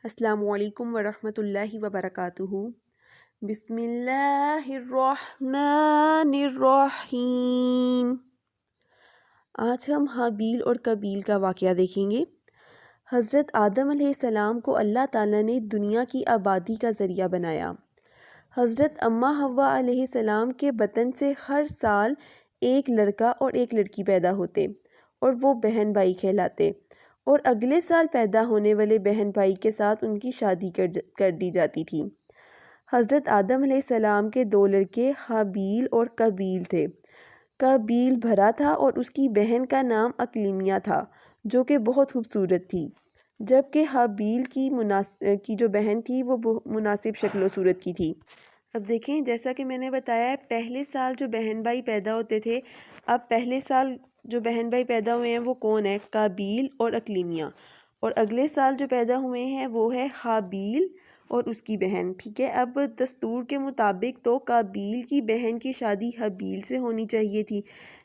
السلام علیکم ورحمۃ اللہ وبرکاتہ۔ بسم اللہ الرحمن الرحیم۔ آج ہم حابیل اور قابیل کا واقعہ دیکھیں گے۔ حضرت آدم علیہ السلام کو اللہ تعالیٰ نے دنیا کی آبادی کا ذریعہ بنایا۔ حضرت اماں حوا علیہ السلام کے بطن سے ہر سال ایک لڑکا اور ایک لڑکی پیدا ہوتے اور وہ بہن بھائی کہلاتے، اور اگلے سال پیدا ہونے والے بہن بھائی کے ساتھ ان کی شادی کر دی جاتی تھی۔ حضرت آدم علیہ السلام کے دو لڑکے حابیل اور قابیل تھے۔ قابیل بھرا تھا اور اس کی بہن کا نام اقلیمیہ تھا جو کہ بہت خوبصورت تھی، جبکہ حابیل کی جو بہن تھی وہ مناسب شکل و صورت کی تھی۔ اب دیکھیں، جیسا کہ میں نے بتایا ہے، پہلے سال جو بہن بھائی پیدا ہوتے تھے، اب پہلے سال جو بہن بھائی پیدا ہوئے ہیں وہ کون ہے؟ قابیل اور اقلیمیہ۔ اور اگلے سال جو پیدا ہوئے ہیں وہ ہے حابیل اور اس کی بہن، ٹھیک ہے۔ اب دستور کے مطابق تو قابیل کی بہن کی شادی حابیل سے ہونی چاہیے تھی،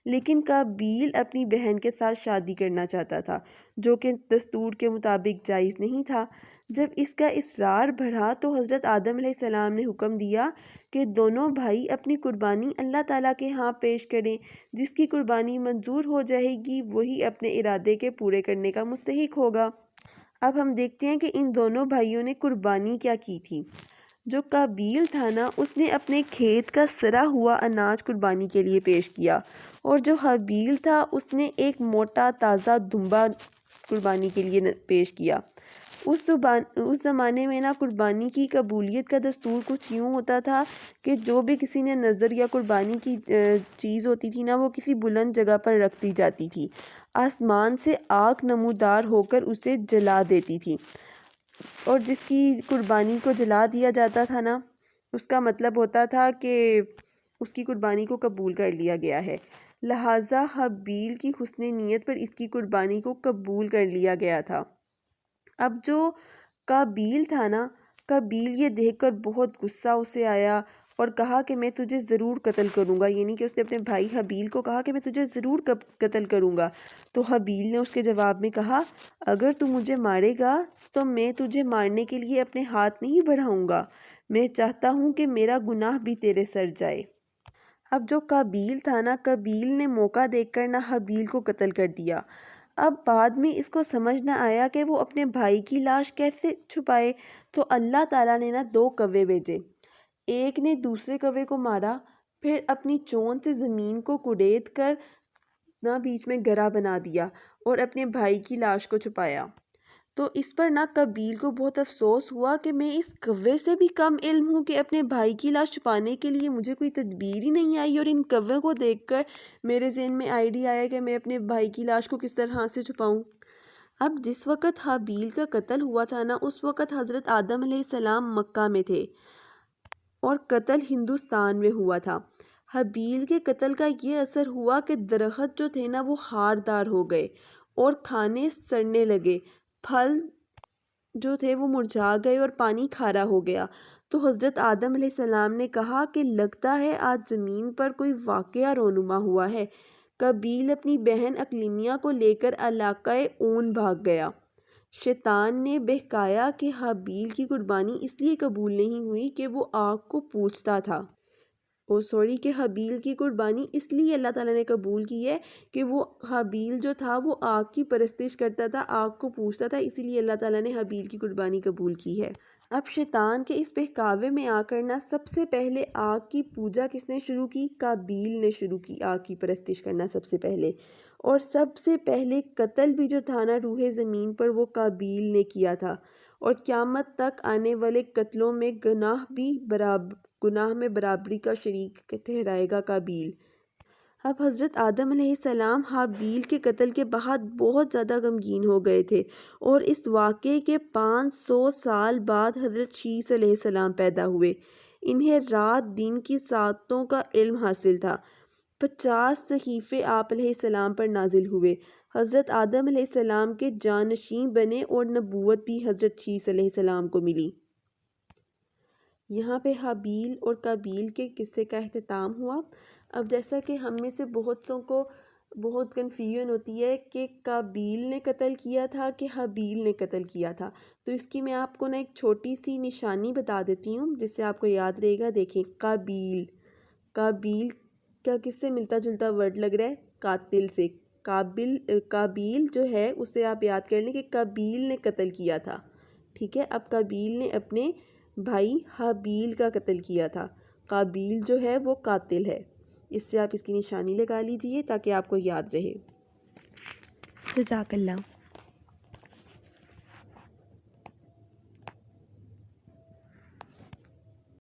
لیکن قابیل اپنی بہن کے ساتھ شادی کرنا چاہتا تھا، جو کہ دستور کے مطابق جائز نہیں تھا۔ جب اس کا اصرار بڑھا تو حضرت آدم علیہ السلام نے حکم دیا کہ دونوں بھائی اپنی قربانی اللہ تعالیٰ کے ہاں پیش کریں۔ جس کی قربانی منظور ہو جائے گی وہی اپنے ارادے کے پورے کرنے کا مستحق ہوگا۔ اب ہم دیکھتے ہیں کہ ان دونوں بھائیوں نے قربانی کیا کی تھی۔ جو قابیل تھا نا، اس نے اپنے کھیت کا سڑا ہوا اناج قربانی کے لیے پیش کیا، اور جو حابیل تھا اس نے ایک موٹا تازہ دمبا قربانی کے لیے پیش کیا۔ اس زمانے میں نا قربانی کی قبولیت کا دستور کچھ یوں ہوتا تھا کہ جو بھی کسی نے نظر یا قربانی کی چیز ہوتی تھی نا، وہ کسی بلند جگہ پر رکھ دی جاتی تھی۔ آسمان سے آگ نمودار ہو کر اسے جلا دیتی تھی، اور جس کی قربانی کو جلا دیا جاتا تھا نا، اس کا مطلب ہوتا تھا کہ اس کی قربانی کو قبول کر لیا گیا ہے۔ لہٰذا حابیل کی حسن نیت پر اس کی قربانی کو قبول کر لیا گیا تھا۔ اب جو قابیل تھا نا، قابیل یہ دیکھ کر بہت غصہ اسے آیا اور کہا کہ میں تجھے ضرور قتل کروں گا، یعنی کہ اس نے اپنے بھائی حابیل کو کہا کہ میں تجھے ضرور قتل کروں گا۔ تو حابیل نے اس کے جواب میں کہا، اگر تو مجھے مارے گا تو میں تجھے مارنے کے لیے اپنے ہاتھ نہیں بڑھاؤں گا، میں چاہتا ہوں کہ میرا گناہ بھی تیرے سر جائے۔ اب جو قابیل تھا نا، قابیل نے موقع دیکھ کر نا حابیل کو قتل کر دیا۔ اب بعد میں اس کو سمجھ نہ آیا کہ وہ اپنے بھائی کی لاش کیسے چھپائے، تو اللہ تعالیٰ نے نا دو کوے بھیجے۔ ایک نے دوسرے کوے کو مارا، پھر اپنی چونچ سے زمین کو کڑید کر نا بیچ میں گرہ بنا دیا اور اپنے بھائی کی لاش کو چھپایا۔ تو اس پر نا قابیل کو بہت افسوس ہوا کہ میں اس کوے سے بھی کم علم ہوں کہ اپنے بھائی کی لاش چھپانے کے لیے مجھے کوئی تدبیر ہی نہیں آئی، اور ان کوے کو دیکھ کر میرے ذہن میں آئیڈیا آیا کہ میں اپنے بھائی کی لاش کو کس طرح سے چھپاؤں۔ اب جس وقت حابیل کا قتل ہوا تھا نا، اس وقت حضرت آدم علیہ السلام مکہ میں تھے اور قتل ہندوستان میں ہوا تھا۔ حابیل کے قتل کا یہ اثر ہوا کہ درخت جو تھے نا وہ خاردار ہو گئے اور کھانے سڑنے لگے، پھل جو تھے وہ مرجھا گئے اور پانی کھارا ہو گیا۔ تو حضرت آدم علیہ السلام نے کہا کہ لگتا ہے آج زمین پر کوئی واقعہ رونما ہوا ہے۔ قابیل اپنی بہن اقلیمیہ کو لے کر علاقہ اون بھاگ گیا۔ شیطان نے بہکایا کہ حابیل کی قربانی اس لیے قبول نہیں ہوئی کہ وہ آگ کو پوجتا تھا، کہ حابیل کی قربانی اس لیے اللہ تعالیٰ نے قبول کی ہے کہ وہ حابیل جو تھا وہ آگ کی پرستش کرتا تھا، آگ کو پوجتا تھا، اسی لیے اللہ تعالیٰ نے حابیل کی قربانی قبول کی ہے۔ اب شیطان کے اس بہکاوے میں آ کر نا سب سے پہلے آگ کی پوجا کس نے شروع کی؟ قابیل نے شروع کی آگ کی پرستش کرنا سب سے پہلے، اور سب سے پہلے قتل بھی جو تھا نا روح زمین پر وہ قابیل نے کیا تھا، اور قیامت تک آنے والے قتلوں میں گناہ میں برابری کا شریک ٹھہرائے گا قابیل۔ اب حضرت آدم علیہ السلام حابیل کے قتل کے بعد بہت زیادہ غمگین ہو گئے تھے، اور اس واقعے کے 500 سال بعد حضرت شیس علیہ السلام پیدا ہوئے۔ انہیں رات دن کی ساعتوں کا علم حاصل تھا۔ 50 صحیفے آپ علیہ السلام پر نازل ہوئے، حضرت آدم علیہ السلام کے جانشین بنے، اور نبوت بھی حضرت شیس علیہ السلام کو ملی۔ یہاں پہ حابیل اور قابیل کے قصے کا اختتام ہوا۔ اب جیسا کہ ہم میں سے بہت سوں کو بہت کنفیوژن ہوتی ہے کہ قابیل نے قتل کیا تھا کہ حابیل نے قتل کیا تھا. تو اس کی میں آپ کو نا ایک چھوٹی سی نشانی بتا دیتی ہوں جس سے آپ کو یاد رہے گا. دیکھیں قابیل، قابیل کا کس سے ملتا جلتا ورڈ لگ رہا ہے؟ قاتل سے. قابیل جو ہے اسے آپ یاد کر لیں کہ قابیل نے قتل کیا تھا. ٹھیک ہے، اب قابیل نے اپنے بھائی حابیل کا قتل کیا تھا. قابیل جو ہے وہ قاتل ہے. اس سے آپ اس کی نشانی لگا لیجئے تاکہ آپ کو یاد رہے. جزاک اللہ.